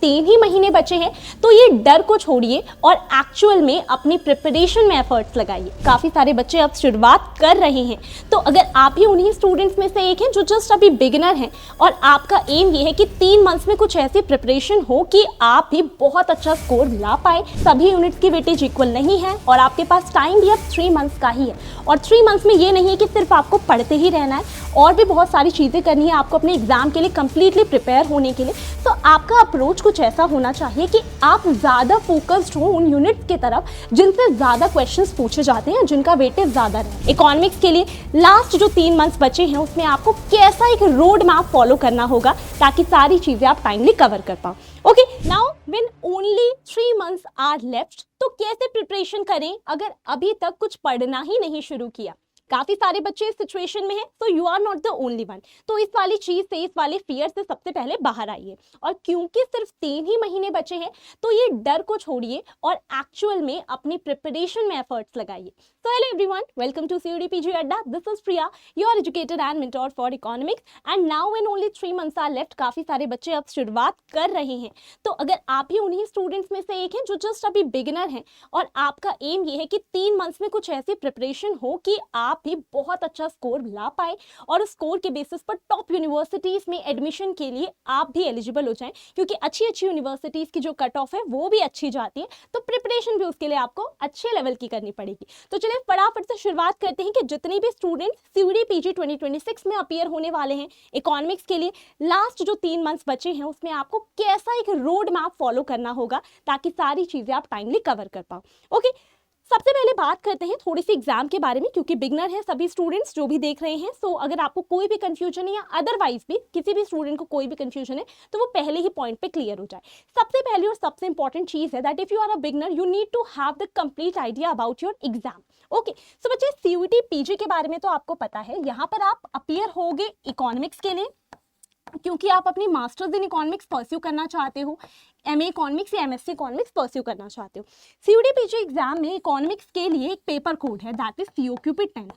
3 ही महीने बचे हैं, तो ये डर को छोड़िए और एक्चुअल में अपनी प्रिपरेशन में एफर्ट्स लगाइए। काफ़ी सारे बच्चे अब शुरुआत कर रहे हैं, तो अगर आप ही उन्हीं स्टूडेंट्स में से एक हैं जो जस्ट अभी बिगिनर हैं और आपका एम ये है कि 3 मंथ्स में कुछ ऐसी प्रिपरेशन हो कि आप भी बहुत अच्छा स्कोर ला पाए। सभी यूनिट्स की वेटेज इक्वल नहीं है और आपके पास टाइम भी अब 3 मंथ्स का ही है, और 3 मंथ्स में ये नहीं है कि सिर्फ आपको पढ़ते ही रहना है, और भी बहुत सारी चीज़ें करनी है आपको अपने एग्जाम के लिए कंप्लीटली प्रिपेयर होने के लिए। तो आपका अप्रोच कुछ ऐसा होना चाहिए कि आप ज़्यादा फोकस्ड हो उन यूनिट्स की तरफ जिनसे ज़्यादा क्वेश्चंस पूछे जाते हैं, जिनका वेटेज ज़्यादा रहे। इकोनॉमिक्स के लिए लास्ट जो 3 मंथ्स बचे हैं उसमें आपको कैसा एक रोड मैप फॉलो करना होगा ताकि सारी चीज़ें आप टाइमली कवर कर पाओ। Okay, now when only 3 months are left, तो कैसे प्रिपरेशन करें अगर अभी तक कुछ पढ़ना ही नहीं शुरू किया। काफी सारे बच्चे इस सिचुएशन में हैं, तो you are not the only one. तो इस वाली चीज से, इस वाले फियर से सबसे पहले बाहर आइए, और क्योंकि सिर्फ 3 ही महीने बचे हैं तो ये डर को छोड़िए और एक्चुअल में अपनी प्रिपरेशन में एफर्ट्स लगाइए। So hello everyone, welcome to CUD PG Adda. This is Priya, your educator and mentor for economics. And now when only 3 months are left, काफी सारे बच्चे अब शुरुआत कर रहे हैं, तो अगर आप ही उन्हीं स्टूडेंट्स में से एक हैं जो जस्ट अभी बिगिनर हैं और आपका एम ये है कि 3 मंथ्स में कुछ ऐसी प्रिपरेशन हो कि आप भी बहुत अच्छा स्कोर ला पाए और उस स्कोर के बेसिस पर टॉप यूनिवर्सिटीज में एडमिशन के लिए आप भी एलिजिबल हो जाएं, क्योंकि अच्छी यूनिवर्सिटीज की जो कट ऑफ है वो भी अच्छी जाती है, तो प्रिपरेशन भी उसके लिए आपको अच्छे लेवल की करनी पड़ेगी। तो चलिए फटाफट से शुरुआत करते हैं कि जितने भी स्टूडेंट्स CUD PG 2026 में अपीयर होने वाले हैं इकोनॉमिक्स के लिए, लास्ट जो 3 मंथ्स बचे हैं उसमें आपको कैसा एक रोड मैप फॉलो करना होगा ताकि सारी चीजें आप टाइमली कवर कर पाओ। ओके, सबसे पहले बात करते हैं थोड़ी सी एग्जाम के बारे में, क्योंकि बिगनर है सभी स्टूडेंट्स जो भी देख रहे हैं। सो अगर आपको कोई भी कंफ्यूजन है या अदरवाइज भी किसी भी स्टूडेंट को कोई भी कंफ्यूजन है तो वो पहले ही पॉइंट पे क्लियर हो जाए। सबसे पहली और सबसे इंपॉर्टेंट चीज है that if you are a beginner you need to have the complete idea about your exam. Okay, so बच्चे CUD PG के बारे में तो आपको पता है, यहाँ पर आप अपीयर होगे इकोनॉमिक्स के लिए क्योंकि आप अपनी मास्टर्स इन इकोनॉमिक्स परस्यू करना चाहते हो, MA इकोनॉमिक्स या MSc इकोनॉमिक्स परस्यू करना चाहते हो। CUD PG एग्जाम में इकोनॉमिक्स के लिए एक पेपर कोड है दैट इज COQP 10।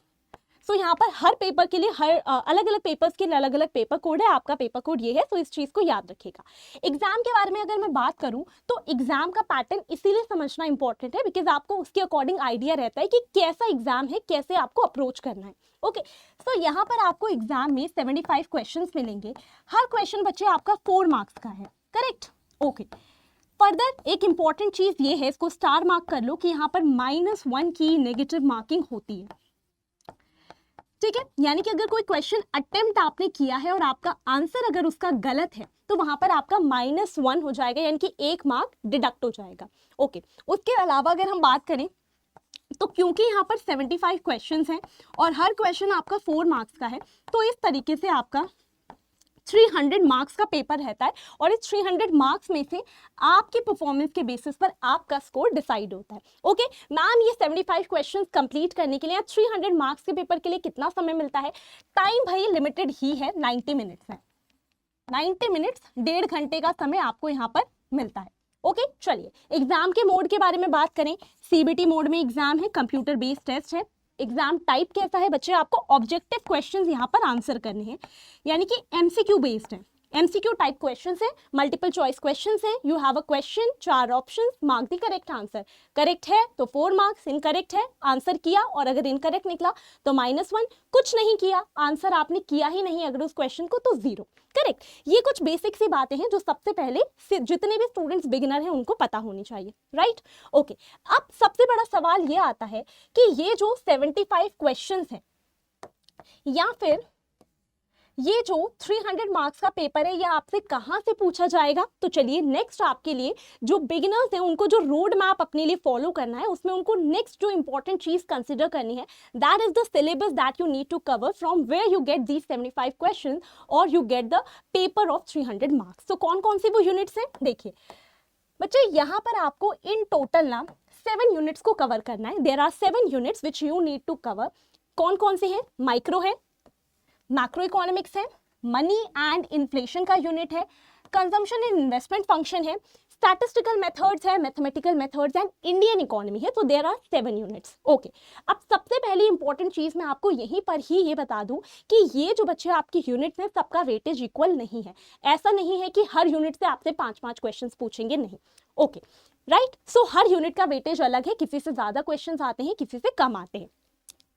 सो यहाँ पर हर पेपर के लिए हर अलग अलग पेपर्स के लिए अलग अलग पेपर कोड है, आपका पेपर कोड ये है, तो इस चीज़ को याद रखिएगा। एग्जाम के बारे में अगर मैं बात करूँ तो एग्जाम का पैटर्न इसीलिए समझना इंपॉर्टेंट है बिकॉज आपको उसके अकॉर्डिंग आइडिया रहता है कि कैसा एग्जाम है, कैसे आपको अप्रोच करना है। ओके, सो यहाँ पर आपको एग्जाम में 75 क्वेश्चन मिलेंगे। हर क्वेश्चन बच्चे आपका 4 मार्क्स का है, करेक्ट। ओके, फर्दर एक इंपॉर्टेंट चीज ये है, इसको स्टार मार्क कर लो कि यहाँ पर -1 की नेगेटिव मार्किंग होती है, ठीक है। यानी कि अगर कोई क्वेश्चन अटेम्प्ट आपने किया है और आपका आंसर अगर उसका गलत है तो वहां पर आपका -1 हो जाएगा, यानी कि 1 मार्क डिडक्ट हो जाएगा। ओके, उसके अलावा अगर हम बात करें तो क्योंकि यहाँ पर 75 क्वेश्चंस हैं और हर क्वेश्चन आपका 4 मार्क्स का है, तो इस तरीके से आपका 300 मार्क्स का पेपर रहता है, और इस 300 मार्क्स में से आपकी परफॉर्मेंस के बेसिस पर आपका स्कोर डिसाइड होता है। ओके मैम, ये 75 क्वेश्चंस कंप्लीट करने के लिए 300 मार्क्स के पेपर के लिए कितना समय मिलता है? टाइम भाई लिमिटेड ही है, 90 मिनट्स है। 90 मिनट्स, 1.5 घंटे का समय आपको यहाँ पर मिलता है। ओके, चलिए एग्जाम के मोड के बारे में बात करें। CBT मोड में एग्जाम है, कंप्यूटर बेस्ड टेस्ट है। एग्जाम टाइप कैसा है बच्चे? आपको ऑब्जेक्टिव क्वेश्चंस यहाँ पर आंसर करने हैं, यानी कि MCQ बेस्ड है। MCQ टाइप क्वेश्चंस है, मल्टीपल चॉइस क्वेश्चंस है। You have a question, 4 options, mark the correct answer. Correct है तो 4 मार्क्स, इनकरेक्ट है आंसर किया और अगर इनकरेक्ट निकला तो -1, कुछ नहीं किया, आंसर आपने किया ही नहीं अगर उस क्वेश्चन को, तो 0। करेक्ट, ये कुछ बेसिक सी बातें हैं जो सबसे पहले जितने भी स्टूडेंट्स बिगिनर हैं उनको पता होनी चाहिए, राइट। ओके, अब सबसे बड़ा सवाल ये आता है कि ये जो 75 क्वेश्चंस हैं या फिर ये जो 300 मार्क्स का पेपर है ये आपसे कहाँ से पूछा जाएगा? तो चलिए नेक्स्ट आपके लिए जो बिगिनर्स हैं उनको जो रोड मैप अपने लिए फॉलो करना है उसमें उनको नेक्स्ट जो इंपॉर्टेंट चीज कंसिडर करनी है that is the syllabus that you need to cover from where you get these 75 question और you get the paper of 300 marks. तो कौन कौन सी वो यूनिट्स हैं? देखिए बच्चे, यहाँ पर आपको इन टोटल ना 7 यूनिट्स को कवर करना है। There are 7 units which you need to cover. कौन कौन से हैं? माइक्रो है, मैक्रो इकोनॉमिक्स है, मनी एंड इन्फ्लेशन का यूनिट है, कंजम्पशन एंड इन्वेस्टमेंट फंक्शन है, स्टैटिस्टिकल मेथड्स है, mathematical methods and Indian economy है। तो देयर आर 7 यूनिट्स। ओके, अब सबसे पहली इंपॉर्टेंट चीज मैं आपको यहीं पर ही ये बता दूं कि ये जो बच्चे आपकी यूनिट में सबका वेटेज इक्वल नहीं है। ऐसा नहीं है कि हर यूनिट से आपसे 5-5 क्वेश्चंस पूछेंगे, नहीं। Okay, right. सो हर यूनिट का वेटेज अलग है, किसी से ज्यादा क्वेश्चंस आते हैं, किसी से कम आते हैं,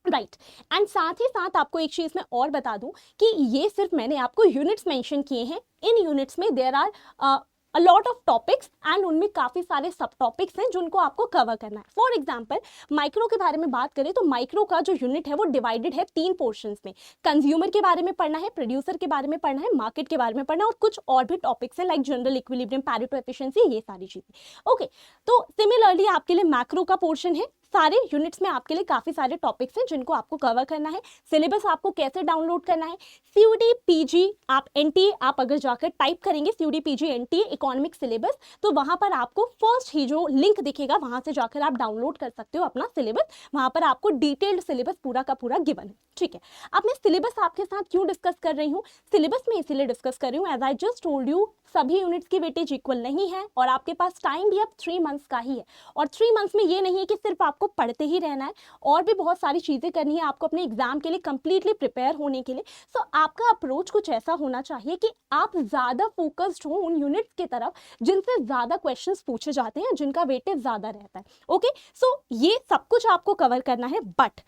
राइट। एंड साथ ही साथ आपको एक चीज मैं और बता दूं कि ये सिर्फ मैंने आपको यूनिट्स मेंशन किए हैं। इन यूनिट्स में there are a lot of topics and उनमें काफी सारे सब टॉपिक्स हैं जिनको आपको कवर करना है। फॉर एग्जांपल माइक्रो के बारे में बात करें तो माइक्रो का जो यूनिट है वो डिवाइडेड है 3 पोर्शंस में। कंज्यूमर के बारे में पढ़ना है, प्रोड्यूसर के बारे में पढ़ना है, मार्केट के बारे में पढ़ना है, और कुछ और भी टॉपिक्स हैं like general equilibrium, Pareto efficiency, ये सारी चीजें। ओके, तो सिमिलरली आपके लिए मैक्रो का पोर्शन है। सारे यूनिट्स में आपके लिए काफी सारे टॉपिक्स हैं जिनको आपको कवर करना है। सिलेबस आपको कैसे डाउनलोड करना है, CUDPG आप NTA आप अगर जाकर टाइप करेंगे CUDPG NTA इकोनॉमिक सिलेबस, तो वहां पर आपको फर्स्ट ही जो लिंक दिखेगा वहां से जाकर आप डाउनलोड कर सकते हो अपना सिलेबस। वहां पर आपको डिटेल्ड सिलेबस पूरा का पूरा गिवन है, ठीक है। अब मैं सिलेबस आपके साथ क्यों डिस्कस कर रही हूँ, सिलेबस में इसीलिए डिस्कस कर रही हूँ, as I just told you सभी यूनिट्स की वेटेज इक्वल नहीं है और आपके पास टाइम भी अब 3 मंथ्स का ही है। और 3 मंथ्स में ये नहीं है कि सिर्फ आपको पढ़ते ही रहना है, और भी बहुत सारी चीजें करनी है आपको अपने एग्जाम के लिए कंप्लीटली प्रिपेयर होने के लिए। सो आपका अप्रोच कुछ ऐसा होना चाहिए कि आप ज्यादा फोकस्ड हो उन यूनिट्स की तरफ जिनसे ज्यादा क्वेश्चंस पूछे जाते हैं, जिनका वेटेज ज्यादा रहता है। ओके, सो ये सब कुछ आपको कवर करना है, बट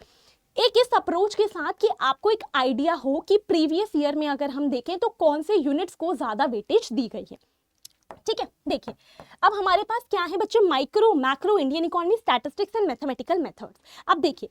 एक इस अप्रोच के साथ कि आपको एक आइडिया हो कि प्रीवियस ईयर में अगर हम देखें तो कौन से यूनिट्स को ज्यादा वेटेज दी गई है, ठीक है। देखिए अब हमारे पास क्या है बच्चे, micro, macro, Indian economy, statistics and mathematical methods. अब देखिए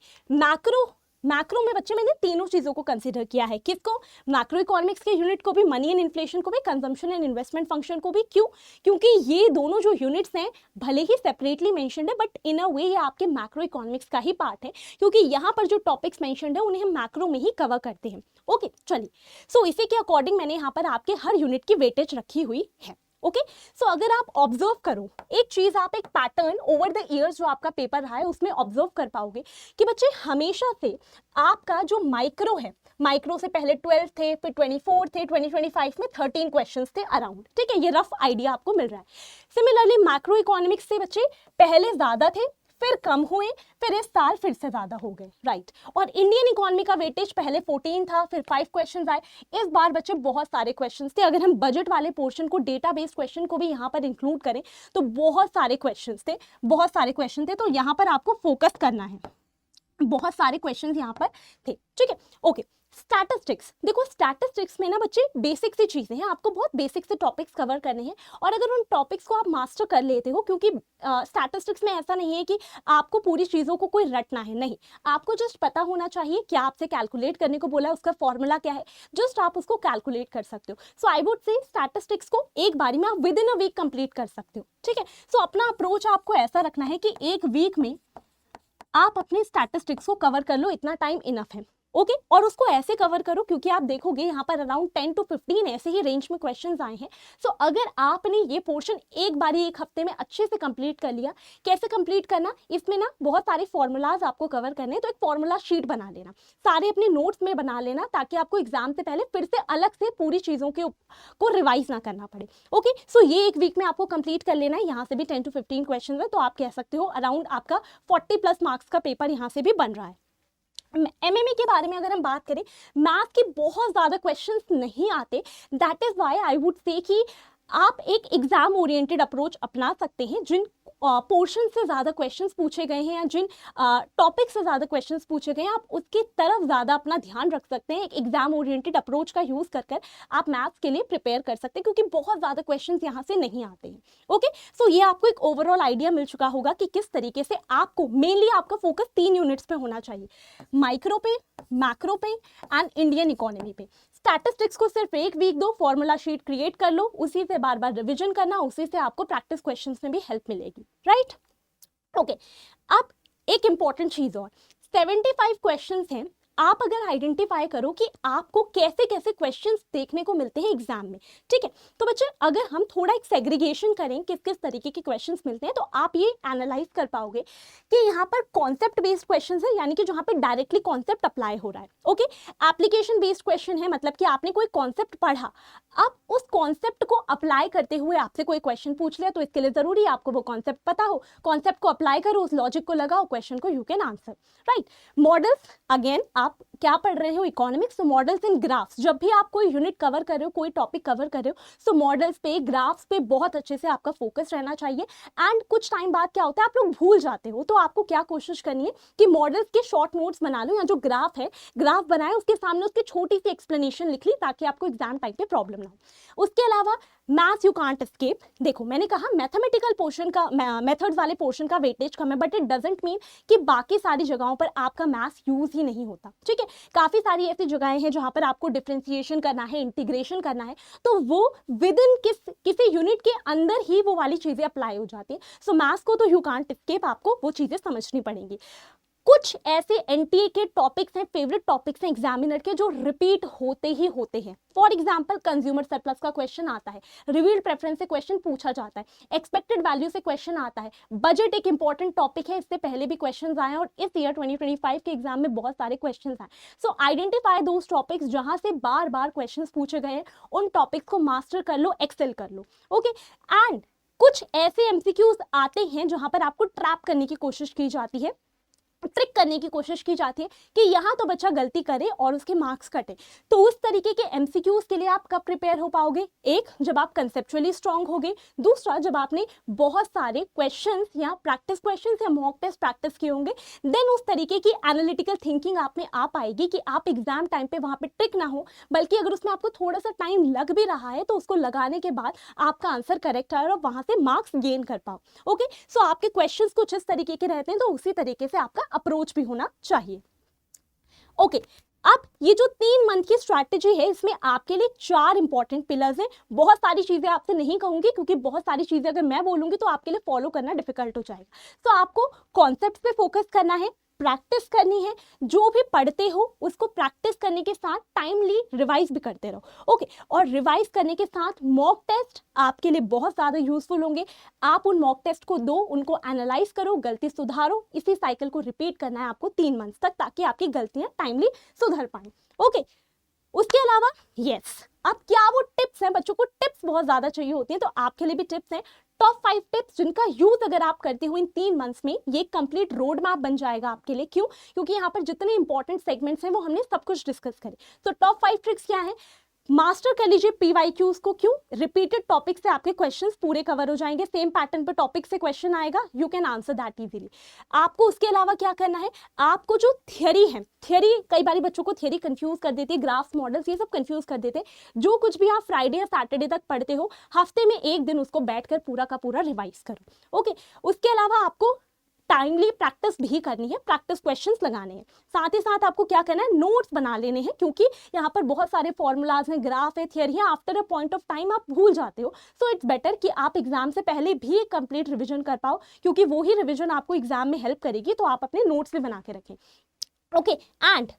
मैक्रो में बच्चे मैंने तीनों चीजों को कंसीडर किया है। किसको, मैक्रो इकोनॉमिक्स के यूनिट को भी, मनी एंड इन्फ्लेशन को भी, कंजम्पशन एंड इन्वेस्टमेंट फंक्शन को भी। क्यों, क्योंकि ये दोनों जो यूनिट्स हैं भले ही सेपरेटली मेंशन्ड है बट इन अ वे ये आपके मैक्रो इकोनॉमिक्स का ही पार्ट है, क्योंकि यहाँ पर जो टॉपिक्स मेंशन्ड है उन्हें हम मैक्रो में ही कवर करते हैं। ओके, चलिए, सो इसी के अकॉर्डिंग मैंने यहाँ पर आपके हर यूनिट की वेटेज रखी हुई है। ओके, सो अगर आप ऑब्जर्व करो एक चीज, आप एक पैटर्न ओवर द इयर्स जो आपका पेपर रहा है उसमें ऑब्जर्व कर पाओगे कि बच्चे हमेशा से आपका जो माइक्रो है, माइक्रो से पहले 12 थे, फिर 24 थे, 2025 में 13 क्वेश्चंस थे अराउंड, ठीक है। ये रफ आइडिया आपको मिल रहा है। सिमिलरली मैक्रो इकोनॉमिक्स से बच्चे पहले ज्यादा थे, फिर कम हुए, फिर इस साल फिर से ज्यादा हो गए, राइट। और इंडियन इकोनॉमी का वेटेज पहले 14 था, फिर 5 क्वेश्चंस आए। इस बार बच्चे बहुत सारे क्वेश्चंस थे। अगर हम बजट वाले पोर्शन को, डेटा बेस्ड क्वेश्चन को भी यहाँ पर इंक्लूड करें तो बहुत सारे क्वेश्चंस थे, तो यहाँ पर आपको फोकस करना है। बहुत सारे क्वेश्चंस यहाँ पर थे, ठीक है। ओके, स्टैटिस्टिक्स, देखो स्टैटिस्टिक्स में ना बच्चे बेसिक सी चीजें हैं, आपको बहुत बेसिक से टॉपिक्स कवर करने हैं। और अगर उन टॉपिक्स को आप मास्टर कर लेते हो, क्योंकि स्टैटिस्टिक्स में ऐसा नहीं है कि आपको पूरी चीजों को कोई रटना है, नहीं, आपको जस्ट पता होना चाहिए क्या आपसे कैलकुलेट करने को बोला है, उसका फॉर्मूला क्या है, जस्ट आप उसको कैलकुलेट कर सकते हो। सो आई वुड से स्टैटिस्टिक्स को एक बारी में आप within a week complete कर सकते हो, ठीक है। सो अपना अप्रोच आपको ऐसा रखना है कि एक वीक में आप अपने स्टैटिस्टिक्स को कवर कर लो, इतना टाइम इनफ है। ओके, और उसको ऐसे कवर करो क्योंकि आप देखोगे यहाँ पर अराउंड 10 to 15 ऐसे ही रेंज में क्वेश्चंस आए हैं। सो अगर आपने ये पोर्शन एक बारी एक हफ्ते में अच्छे से कंप्लीट कर लिया, कैसे कंप्लीट करना, इसमें ना बहुत सारे फॉर्मूलाज आपको कवर करने हैं, तो एक फॉर्मूला शीट बना लेना, सारे अपने नोट्स में बना लेना, ताकि आपको एग्जाम से पहले फिर से अलग से पूरी चीजों को रिवाइज ना करना पड़े। ओके, सो ये एक वीक में आपको कंप्लीट कर लेना है। यहाँ से भी 10 to 15 क्वेश्चन है, तो आप कह सकते हो अराउंड आपका 40+ मार्क्स का पेपर यहाँ से भी बन रहा है। MMA के बारे में अगर हम बात करें, मैथ के बहुत ज़्यादा क्वेश्चंस नहीं आते, that is why I would say कि आप एक एग्जाम ओरिएंटेड अप्रोच अपना सकते हैं। जिन पोर्शन से ज़्यादा क्वेश्चंस पूछे गए हैं या जिन टॉपिक से ज़्यादा क्वेश्चंस पूछे गए हैं, आप उसकी तरफ ज़्यादा अपना ध्यान रख सकते हैं। एक एग्जाम ओरिएंटेड अप्रोच का यूज़ कर आप मैथ्स के लिए प्रिपेयर कर सकते हैं, क्योंकि बहुत ज़्यादा क्वेश्चंस यहाँ से नहीं आते हैं। ओके, सो ये आपको एक ओवरऑल आइडिया मिल चुका होगा कि किस तरीके से आपको, मेनली आपका फोकस 3 यूनिट्स पे होना चाहिए, माइक्रो पे, मैक्रो पे एंड इंडियन इकोनॉमी पे। स्टैटिस्टिक्स को सिर्फ एक वीक दो, फॉर्मूला शीट क्रिएट कर लो, उसी से बार बार रिवीजन करना, उसी से आपको प्रैक्टिस क्वेश्चंस में भी हेल्प मिलेगी, राइट। ओके, अब एक इंपॉर्टेंट चीज और, 75 क्वेश्चंस हैं आप अगर आइडेंटिफाई करो कि आपको कैसे कैसे क्वेश्चंस देखने को मिलते हैं एग्जाम में, ठीक है। तो बच्चे अगर हम थोड़ा एक सेग्रीगेशन करें किस किस तरीके के क्वेश्चंस मिलते हैं, तो आप ये एनालाइज कर पाओगे कि यहाँ पर कॉन्सेप्ट बेस्ड क्वेश्चंस है, यानी कि जहाँ पे डायरेक्टली कॉन्सेप्ट अप्लाई हो रहा है, ओके। एप्लीकेशन बेस्ड क्वेश्चन है, मतलब कि आपने कोई कॉन्सेप्ट पढ़ा, अब उस कॉन्सेप्ट को अप्लाई करते हुए आपसे कोई क्वेश्चन पूछ लिया, तो इसके लिए जरूरी है आपको वो कॉन्सेप्ट पता हो, कॉन्सेप्ट को अप्लाई करो, उस लॉजिक को लगाओ, क्वेश्चन को you can answer, right. Models, again आप क्या पढ़ रहे हो, इकोनॉमिक्स, तो मॉडल्स इन ग्राफ्स, जब भी आप कोई यूनिट कवर कर रहे हो, कोई टॉपिक कवर कर रहे हो, सो मॉडल्स पे, ग्राफ्स पे बहुत अच्छे से आपका फोकस रहना चाहिए। एंड कुछ टाइम बाद क्या होता है, आप लोग भूल जाते हो, तो आपको क्या कोशिश करनी है कि मॉडल्स के शॉर्ट नोट्स बना लो, या जो ग्राफ है, ग्राफ बनाए, उसके सामने उसकी छोटी सी एक्सप्लेनेशन लिख ली, ताकि आपको एग्जाम टाइम पे प्रॉब्लम ना हो। उसके अलावा मैथ्स यू कांट एस्केप। देखो मैंने कहा मैथमेटिकल पोर्शन का, मेथड्स वाले पोर्शन का वेटेज कम है, बट इट डजंट मीन कि बाकी सारी जगहों पर आपका मैथ्स यूज ही नहीं होता, ठीक है। काफी सारी ऐसी जगहें हैं जहां पर आपको डिफरेंशिएशन करना है, इंटीग्रेशन करना है, तो वो विद इन किसी यूनिट के अंदर ही वो वाली चीजें अप्लाई हो जाती है। सो मैथ्स को तो यू कांट एस्केप, आपको वो चीजें समझनी पड़ेंगी। कुछ ऐसे एनटीए के टॉपिक्स हैं, फेवरेट टॉपिक्स हैं एग्जामिनर के, जो रिपीट होते ही होते हैं। फॉर एग्जांपल कंज्यूमर सरप्लस का क्वेश्चन आता है, रिवील्ड प्रेफरेंस से क्वेश्चन पूछा जाता है, एक्सपेक्टेड वैल्यू से क्वेश्चन आता है, बजट एक इंपॉर्टेंट टॉपिक है, इससे पहले भी क्वेश्चन आए और इस ईयर 2025 के एग्जाम में बहुत सारे क्वेश्चन आए। सो आइडेंटिफाई दोज टॉपिक्स जहां से बार बार क्वेश्चन पूछे गए हैं, उन टॉपिक्स को मास्टर कर लो, एक्सेल कर लो, ओके। एंड कुछ ऐसे एमसीक्यूज आते हैं जहां पर आपको ट्रैप करने की कोशिश की जाती है, ट्रिक करने की कोशिश की जाती है कि यहाँ तो बच्चा गलती करे और उसके मार्क्स कटे। तो उस तरीके के एमसीक्यूज के लिए आप कब प्रिपेयर हो पाओगे, एक जब आप कंसेप्चुअली स्ट्रांग होगे, दूसरा जब आपने बहुत सारे क्वेश्चंस या प्रैक्टिस क्वेश्चंस या मॉक टेस्ट प्रैक्टिस किए होंगे, देन उस तरीके की एनालिटिकल थिंकिंग आप में आ पाएगी कि आप एग्जाम टाइम पे वहां पे ट्रिक ना हो, बल्कि अगर उसमें आपको थोड़ा सा टाइम लग भी रहा है तो उसको लगाने के बाद आपका आंसर करेक्ट आए और वहां से मार्क्स गेन कर पाओ, ओके। सो आपके क्वेश्चंस कुछ इस तरीके के रहते हैं, तो उसी तरीके से आपका अप्रोच भी होना चाहिए, ओके। अब ये जो 3 मंथ की स्ट्रैटेजी है, इसमें आपके लिए 4 इंपॉर्टेंट पिलर्स हैं। बहुत सारी चीजें आपसे नहीं कहूंगी, क्योंकि बहुत सारी चीजें अगर मैं बोलूंगी तो आपके लिए फॉलो करना डिफिकल्ट हो जाएगा। तो आपको कॉन्सेप्ट पे फोकस करना है, प्रैक्टिस करनी है, जो भी पढ़ते हो उसको प्रैक्टिस करने के साथ टाइमली रिवाइज भी करते रहो, ओके। और रिवाइज करने के साथ मॉक टेस्ट आपके लिए बहुत ज़्यादा यूजफुल होंगे। आप उन मॉक टेस्ट को दो, उनको एनालाइज करो, गलती सुधारो, इसी साइकिल को रिपीट करना है आपको 3 मंथ तक, ताकि आपकी गलतियां टाइमली सुधर पाएं, ओके। उसके अलावा अब क्या वो टिप्स हैं, बच्चों को टिप्स बहुत ज़्यादा चाहिए होती हैं, तो आपके लिए भी टिप्स हैं। टॉप 5 टिप्स जिनका यूज अगर आप करते हो इन 3 मंथ्स में, ये कंप्लीट रोड मैप बन जाएगा आपके लिए। क्यों? क्योंकि यहाँ पर जितने इंपॉर्टेंट सेगमेंट्स हैं वो हमने सब कुछ डिस्कस करे। तो टॉप 5 ट्रिक्स क्या है, मास्टर कर लीजिए पीवाईक्यूज को। क्यों? रिपीटेड टॉपिक से आपके क्वेश्चंस पूरे कवर हो जाएंगे, सेम पैटर्न पे टॉपिक से क्वेश्चन आएगा, you can answer that easily. आपको उसके अलावा क्या करना है, आपको जो थियरी है, थियरी कई बार बच्चों को थियरी कंफ्यूज कर देती है, ग्राफ्स, मॉडल्स, ये सब कंफ्यूज कर देते हैं। जो कुछ भी आप फ्राइडे या सैटरडे तक पढ़ते हो, हफ्ते में एक दिन उसको बैठकर पूरा का पूरा रिवाइज करो, ओके। उसके अलावा आपको टाइमली प्रैक्टिस भी करनी है, प्रैक्टिस क्वेश्चंस लगाने हैं। साथ ही साथ आपको क्या करना है, नोट्स बना लेने हैं, क्योंकि यहाँ पर बहुत सारे फॉर्मूलाज हैं, ग्राफ है, थियरी है, after a point of time आप भूल जाते हो। सो इट्स बेटर कि आप एग्जाम से पहले भी एक कंप्लीट रिविजन कर पाओ, क्योंकि वो ही रिविजन आपको एग्जाम में हेल्प करेगी। तो आप अपने नोट्स भी बना के रखें, ओके। एंड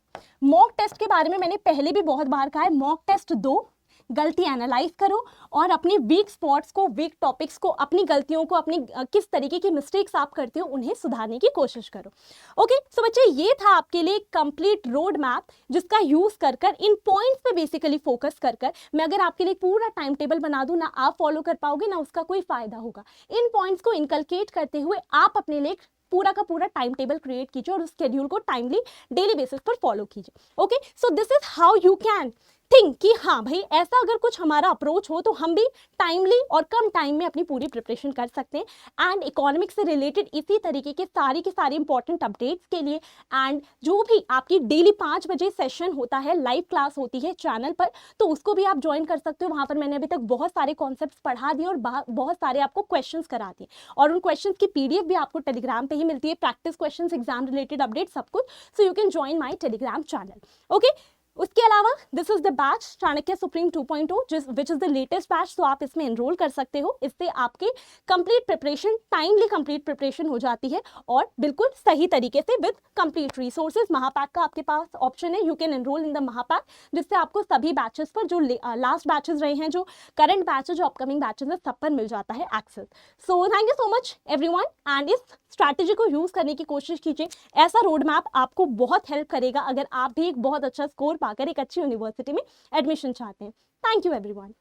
मॉक टेस्ट के बारे में मैंने पहले भी बहुत बार कहा है, मॉक टेस्ट दो, गलती एनालाइज करो और अपने वीक स्पॉट्स को, वीक टॉपिक्स को, अपनी गलतियों को, अपनी किस तरीके की मिस्टेक्स आप करते हो उन्हें सुधारने की कोशिश करो, ओके। सो बच्चे ये था आपके लिए कंप्लीट रोड मैप, जिसका यूज कर कर इन पॉइंट्स पे बेसिकली फोकस कर कर मैं अगर आपके लिए पूरा टाइम टेबल बना दूं, ना आप फॉलो कर पाओगे, ना उसका कोई फायदा होगा। इन पॉइंट्स को इनकलकेट करते हुए आप अपने लिए पूरा का पूरा टाइम टेबल क्रिएट कीजिए और उस शेड्यूल को टाइमली डेली बेसिस पर फॉलो कीजिए, okay. So this is how you can think कि हाँ भाई ऐसा अगर कुछ हमारा अप्रोच हो तो हम भी टाइमली और कम टाइम में अपनी पूरी प्रिपरेशन कर सकते हैं। एंड इकोनॉमिक्स से रिलेटेड इसी तरीके के सारी इंपॉर्टेंट अपडेट्स के लिए एंड जो भी आपकी डेली 5 बजे सेशन होता है, लाइव क्लास होती है चैनल पर, तो उसको भी आप ज्वाइन कर सकते हो। वहाँ पर मैंने अभी तक बहुत सारे कॉन्सेप्ट्स पढ़ा दिए और बहुत सारे आपको क्वेश्चंस करा दिए, और उन क्वेश्चंस की PDF भी आपको टेलीग्राम पे ही मिलती है, practice questions, exam related update, सब कुछ। So you can join my Telegram channel, okay. उसके अलावा this is the batch Chanakya supreme 2.0 which is the latest batch, तो आप इसमें एनरोल कर सकते हो। इससे आपकी complete preparation, timely complete preparation हो जाती है और बिल्कुल सही तरीके से विद कंप्लीट रिसोर्सेज। महापैक का आपके पास ऑप्शन है, you can enroll in the Mahapack, जिससे आपको सभी बैचेस पर जो लास्ट बैचेस रहे हैं, जो करंट बैचेस, जो अपकमिंग बैचेस है, सब पर मिल जाता है access. So thank you so much everyone, and इस स्ट्रैटेजी को यूज करने की कोशिश कीजिए। ऐसा रोड मैप आपको बहुत हेल्प करेगा अगर आप भी एक बहुत अच्छा स्कोर पाकर एक अच्छी यूनिवर्सिटी में एडमिशन चाहते हैं। Thank you everyone.